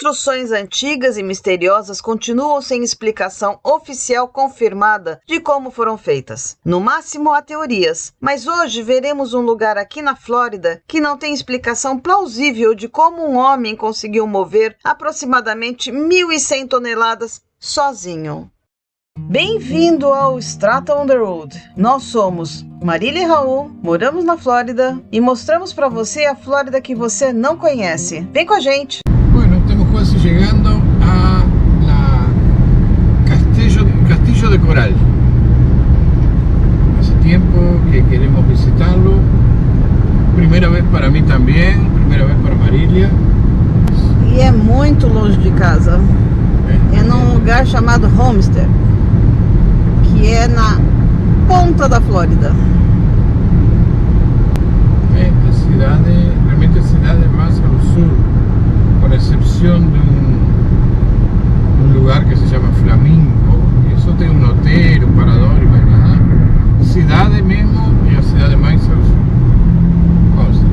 construções antigas e misteriosas continuam sem explicação oficial confirmada de como foram feitas. No máximo há teorias, mas hoje veremos um lugar aqui na Flórida que não tem explicação plausível de como um homem conseguiu mover aproximadamente 1.100 toneladas sozinho. Bem-vindo ao Strata on the Road. Nós somos Marília e Raul, moramos na Flórida e mostramos para você a Flórida que você não conhece. Vem com a gente! Bueno, estamos quase chegando a Castillo de Coral. Hace tiempo que queremos visitarlo. Primeira vez para mim também, primeira vez para Marília. E é muito longe de casa. É num lugar chamado Homestead, que é na ponta da Flórida. Realmente a cidade mais ao sul, com exceção de um lugar que se chama Flamingo, e só tem um hotel, um parador e mais nada. Cidade mesmo é a cidade mais ao sul. Consta.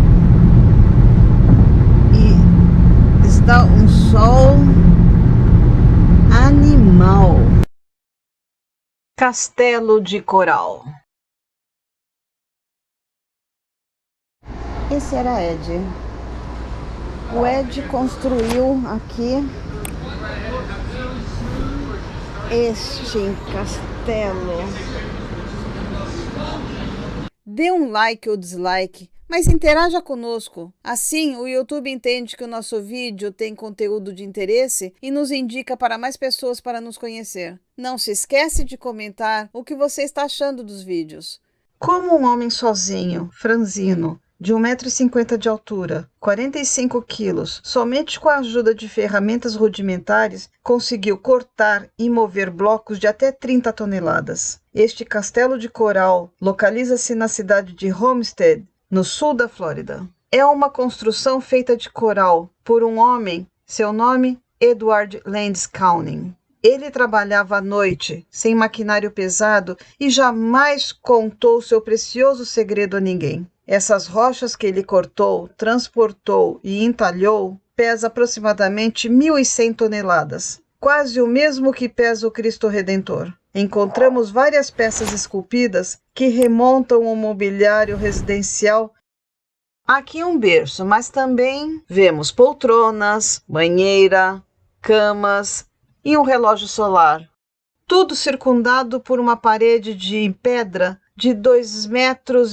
E está um sol animal. Castelo de Coral. Esse era Ed. O Ed construiu aqui este castelo. Dê um like ou dislike, mas interaja conosco. Assim, o YouTube entende que o nosso vídeo tem conteúdo de interesse e nos indica para mais pessoas para nos conhecer. Não se esquece de comentar o que você está achando dos vídeos. Como um homem sozinho, franzino, de 1,50 m de altura, 45 quilos, somente com a ajuda de ferramentas rudimentares, conseguiu cortar e mover blocos de até 30 toneladas. Este castelo de coral localiza-se na cidade de Homestead, no sul da Flórida. É uma construção feita de coral por um homem, seu nome Edward Landskauning. Ele trabalhava à noite, sem maquinário pesado, e jamais contou seu precioso segredo a ninguém. Essas rochas que ele cortou, transportou e entalhou pesam aproximadamente 1.100 toneladas, quase o mesmo que pesa o Cristo Redentor. Encontramos várias peças esculpidas que remontam ao mobiliário residencial. Aqui um berço, mas também vemos poltronas, banheira, camas e um relógio solar. Tudo circundado por uma parede de pedra de 2,40 metros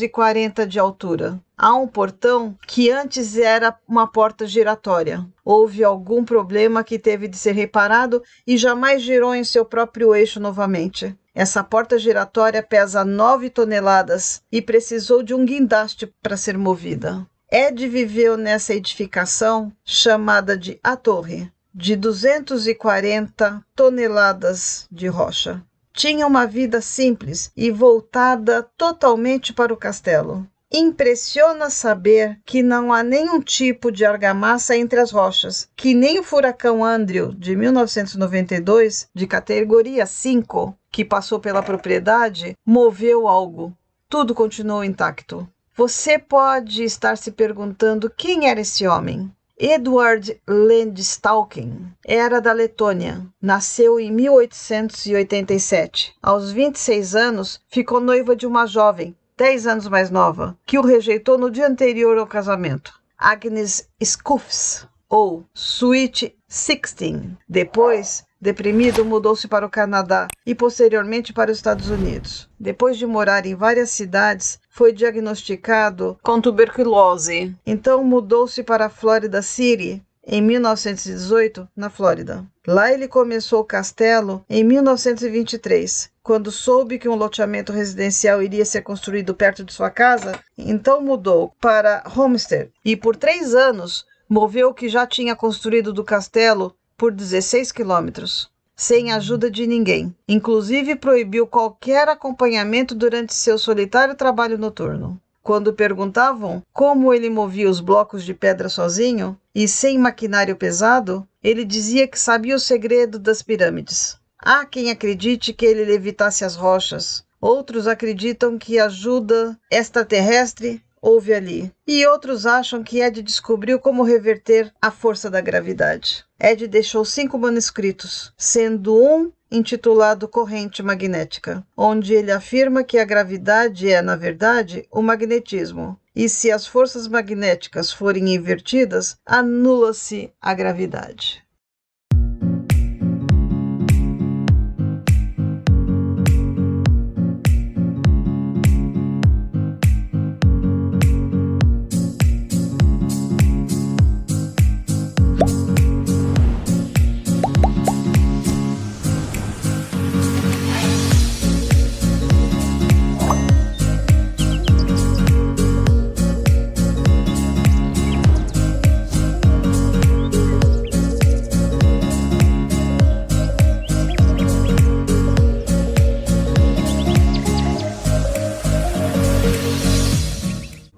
de altura. Há um portão que antes era uma porta giratória. Houve algum problema que teve de ser reparado e jamais girou em seu próprio eixo novamente. Essa porta giratória pesa 9 toneladas e precisou de um guindaste para ser movida. Ed viveu nessa edificação chamada de A Torre, de 240 toneladas de rocha. Tinha uma vida simples e voltada totalmente para o castelo. Impressiona saber que não há nenhum tipo de argamassa entre as rochas, que nem o furacão Andrew de 1992, de categoria 5, que passou pela propriedade, moveu algo. Tudo continuou intacto. Você pode estar se perguntando quem era esse homem. Edward Landskauning era da Letônia. Nasceu em 1887. Aos 26 anos, ficou noiva de uma jovem, 10 anos mais nova, que o rejeitou no dia anterior ao casamento. Agnes Scuffs, ou Sweet 16. Depois, deprimido, mudou-se para o Canadá e posteriormente para os Estados Unidos. Depois de morar em várias cidades, foi diagnosticado com tuberculose. Então mudou-se para Florida City em 1918, na Flórida. Lá ele começou o castelo em 1923. Quando soube que um loteamento residencial iria ser construído perto de sua casa, então mudou para Homestead e por 3 anos moveu o que já tinha construído do castelo por 16 quilômetros, sem ajuda de ninguém. Inclusive proibiu qualquer acompanhamento durante seu solitário trabalho noturno. Quando perguntavam como ele movia os blocos de pedra sozinho e sem maquinário pesado, ele dizia que sabia o segredo das pirâmides. Há quem acredite que ele levitasse as rochas. Outros acreditam que ajuda extraterrestre houve ali. E outros acham que Ed descobriu como reverter a força da gravidade. Ed deixou 5 manuscritos, sendo um intitulado Corrente Magnética, onde ele afirma que a gravidade é, na verdade, o magnetismo. E se as forças magnéticas forem invertidas, anula-se a gravidade.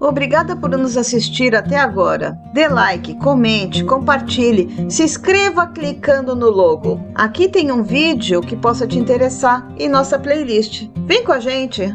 Obrigada por nos assistir até agora. Dê like, comente, compartilhe, se inscreva clicando no logo. Aqui tem um vídeo que possa te interessar em nossa playlist. Vem com a gente!